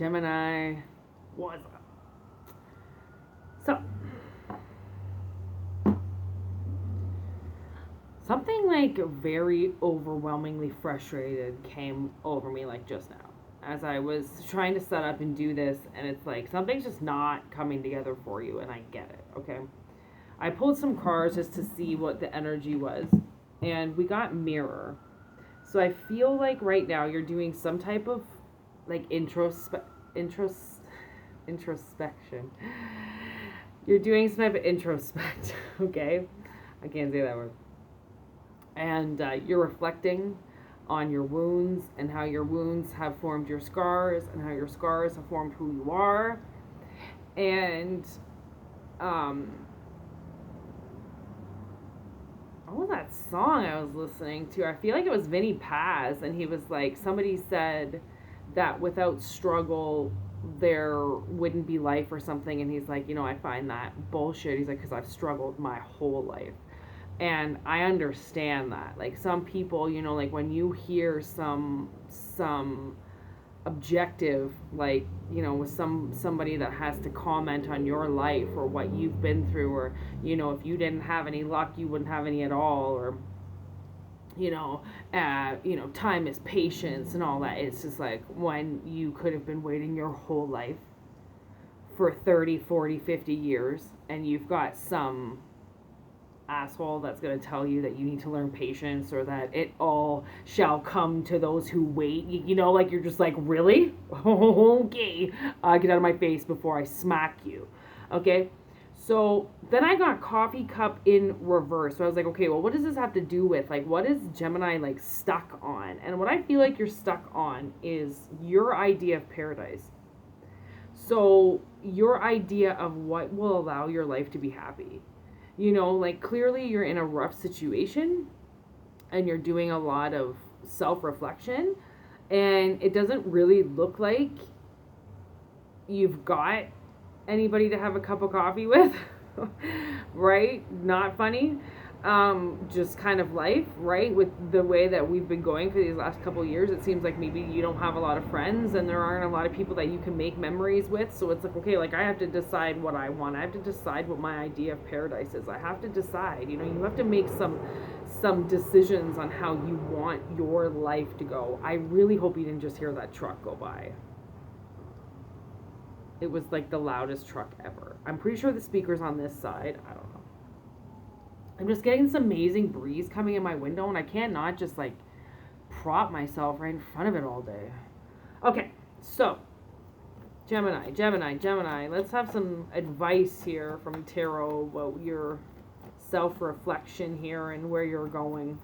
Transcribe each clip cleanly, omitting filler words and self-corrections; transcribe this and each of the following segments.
Gemini, what's up? So, something like very overwhelmingly frustrated came over me like just now as I was trying to set up and do this, and it's like something's just not coming together for you, and I get it, okay? I pulled some cards just to see what the energy was, and we got mirror. So I feel like right now you're doing some type of like introspection. You're doing some type of introspect, okay? I can't say that word. And you're reflecting on your wounds and how your wounds have formed your scars and how your scars have formed who you are. And what was that song I was listening to? I feel like it was Vinny Paz, and he was like, somebody said that without struggle there wouldn't be life or something, and he's like, I find that bullshit. He's like, because I've struggled my whole life. And I understand that. Like some people, like when you hear some objective, like, with somebody that has to comment on your life or what you've been through, or, if you didn't have any luck, you wouldn't have any at all, or, time is patience and all that. It's just like when you could have been waiting your whole life for 30, 40, 50 years, and you've got some asshole that's going to tell you that you need to learn patience, or that it all shall come to those who wait, like you're just like, really? Okay, get out of my face before I smack you. Okay, so then I got coffee cup in reverse. So I was like, okay, well, what does this have to do with, like, what is Gemini like stuck on? And what I feel like you're stuck on is your idea of paradise. So your idea of what will allow your life to be happy. Like clearly you're in a rough situation and you're doing a lot of self-reflection, and it doesn't really look like you've got anybody to have a cup of coffee with, right? Not funny. Just kind of life, right? With the way that we've been going for these last couple of years, it seems like maybe you don't have a lot of friends and there aren't a lot of people that you can make memories with. So it's like, okay, like I have to decide what I want. I have to decide what my idea of paradise is. I have to decide, you have to make some decisions on how you want your life to go. I really hope you didn't just hear that truck go by. It was like the loudest truck ever. I'm pretty sure the speaker's on this side. I don't know. I'm just getting this amazing breeze coming in my window, and I can't not just like prop myself right in front of it all day. Okay, so Gemini. Let's have some advice here from Tarot about your self-reflection here and where you're going.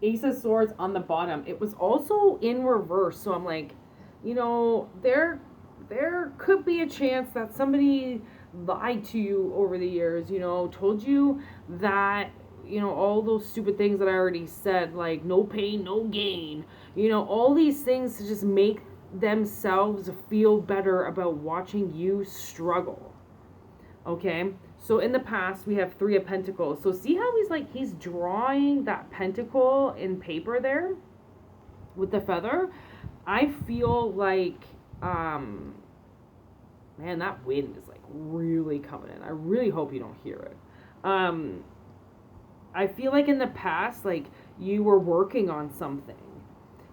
Ace of Swords on the bottom. It was also in reverse, so I'm like, there could be a chance that somebody lied to you over the years, told you that, all those stupid things that I already said, like no pain, no gain, all these things to just make themselves feel better about watching you struggle. Okay? So in the past, we have 3 of Pentacles. So see how he's drawing that pentacle in paper there with the feather? I feel like, man, that wind is like really coming in. I really hope you don't hear it. I feel like in the past, like you were working on something.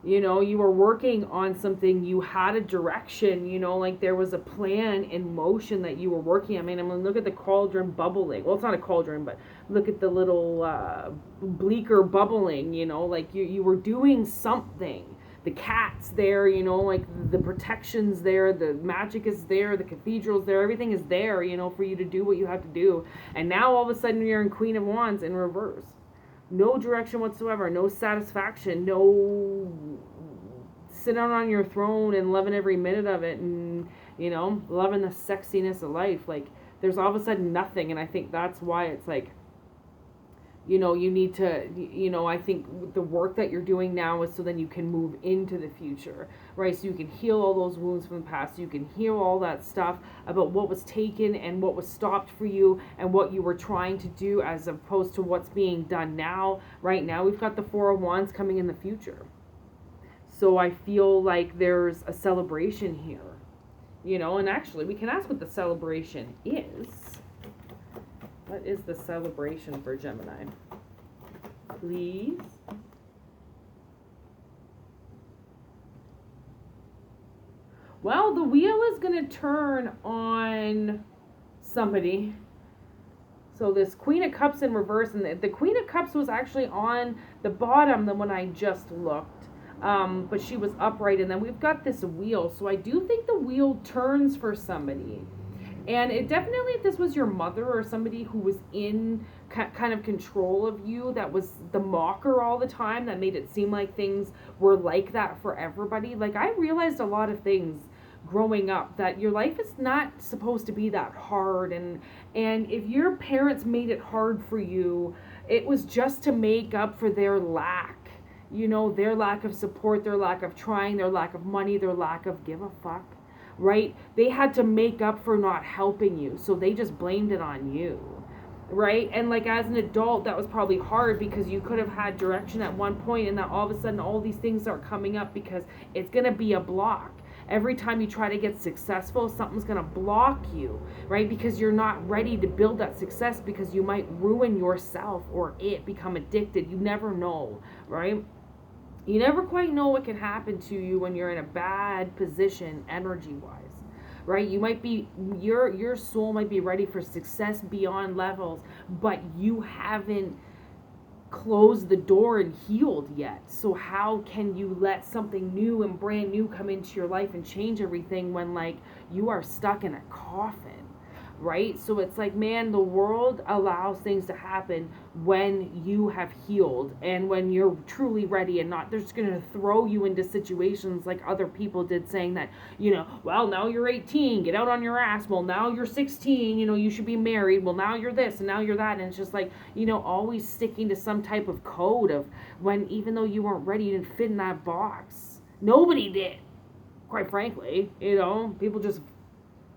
You know, you were working on something, you had a direction, you know, like there was a plan in motion that you were working. I mean, look at the cauldron bubbling. Well, it's not a cauldron, but look at the little bleaker bubbling, you know, like you were doing something. The cat's there, you know, like the protection's there, the magic is there, the cathedral's there, everything is there, you know, for you to do what you have to do. And now all of a sudden you're in Queen of Wands in reverse. No direction whatsoever, no satisfaction, no sit down on your throne and loving every minute of it, and, you know, loving the sexiness of life. Like, there's all of a sudden nothing. And I think that's why it's like, you know, you need to, you know, I think the work that you're doing now is so then you can move into the future, right? So you can heal all those wounds from the past. You can heal all that stuff about what was taken and what was stopped for you and what you were trying to do, as opposed to what's being done now. Right now, we've got the Four of Wands coming in the future. So I feel like there's a celebration here, you know, and actually we can ask what the celebration is. What is the celebration for Gemini? Please. Well, the wheel is going to turn on somebody. So this Queen of Cups in reverse, and the Queen of Cups was actually on the bottom than when I just looked. But she was upright, and then we've got this wheel. So I do think the wheel turns for somebody. And it definitely, if this was your mother or somebody who was in kind of control of you, that was the mocker all the time, that made it seem like things were like that for everybody. Like, I realized a lot of things growing up, that your life is not supposed to be that hard. And if your parents made it hard for you, it was just to make up for their lack. You know, their lack of support, their lack of trying, their lack of money, their lack of give a fuck. Right? They had to make up for not helping you, so they just blamed it on you, right? And like, as an adult, that was probably hard, because you could have had direction at one point, and then all of a sudden all these things are coming up, because it's going to be a block. Every time you try to get successful, something's going to block you, right? Because you're not ready to build that success, because you might ruin yourself or become addicted. You never know, right? You never quite know what can happen to you when you're in a bad position energy-wise, right? You might be, your soul might be ready for success beyond levels, but you haven't closed the door and healed yet. So how can you let something new and brand new come into your life and change everything when, like, you are stuck in a coffin? Right? So it's like, man, the world allows things to happen when you have healed and when you're truly ready, and not, they're just going to throw you into situations like other people did, saying that, you know, well, now you're 18, get out on your ass. Well, now you're 16, you know, you should be married. Well, now you're this and now you're that. And it's just like, you know, always sticking to some type of code of, when, even though you weren't ready, you didn't fit in that box. Nobody did, quite frankly. You know, people just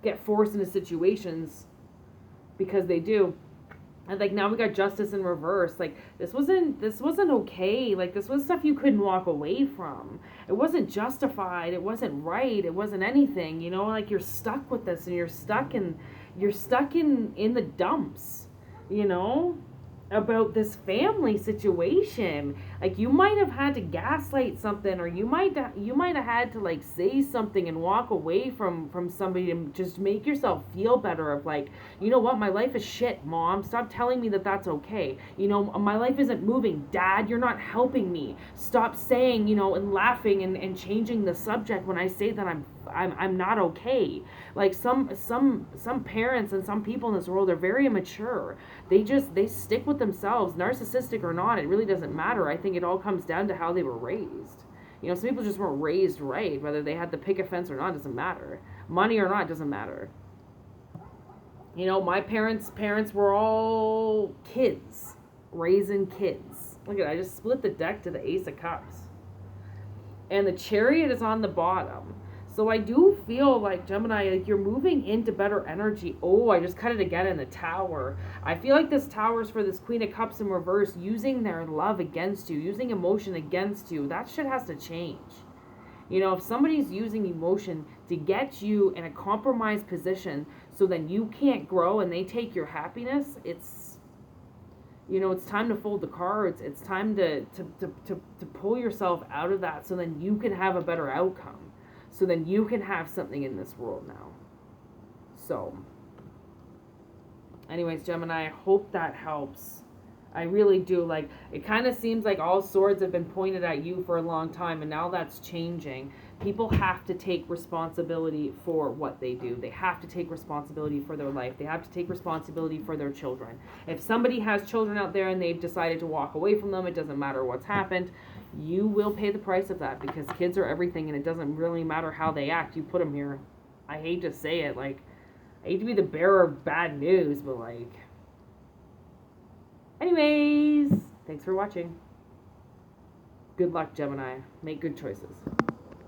get forced into situations because they do. And like, now we got Justice in reverse. Like, this wasn't okay. Like, this was stuff you couldn't walk away from. It wasn't justified, it wasn't right, it wasn't anything, you know. Like, you're stuck with this, and you're stuck in the dumps, you know, about this family situation. Like, you might have had to gaslight something, or you might have had to, like, say something and walk away from somebody to just make yourself feel better, of like, you know what, my life is shit, Mom, stop telling me that that's okay. You know, my life isn't moving. Dad, you're not helping me. Stop saying, you know, and laughing and changing the subject when I say that I'm not okay. Like, some parents and some people in this world are very immature. They stick with themselves, narcissistic or not. It really doesn't matter. I think it all comes down to how they were raised. You know, some people just weren't raised right. Whether they had the picket fence or not doesn't matter. Money or not doesn't matter. You know, my parents were all kids, raising kids. Look at it, I just split the deck to the Ace of Cups. And the Chariot is on the bottom. So I do feel like, Gemini, like, you're moving into better energy. Oh, I just cut it again in the Tower. I feel like this Tower is for this Queen of Cups in reverse, using their love against you, using emotion against you. That shit has to change. You know, if somebody's using emotion to get you in a compromised position so then you can't grow and they take your happiness, it's You know, it's time to fold the cards. It's time to pull yourself out of that so then you can have a better outcome. So then you can have something in this world now. So, anyways, Gemini, I hope that helps. I really do. Like, it kind of seems like all swords have been pointed at you for a long time, and now that's changing. People have to take responsibility for what they do. They have to take responsibility for their life. They have to take responsibility for their children. If somebody has children out there and they've decided to walk away from them, it doesn't matter what's happened. You will pay the price of that, because kids are everything, and it doesn't really matter how they act. You put them here. I hate to say it. Like, I hate to be the bearer of bad news, but like... Anyways, thanks for watching. Good luck, Gemini. Make good choices.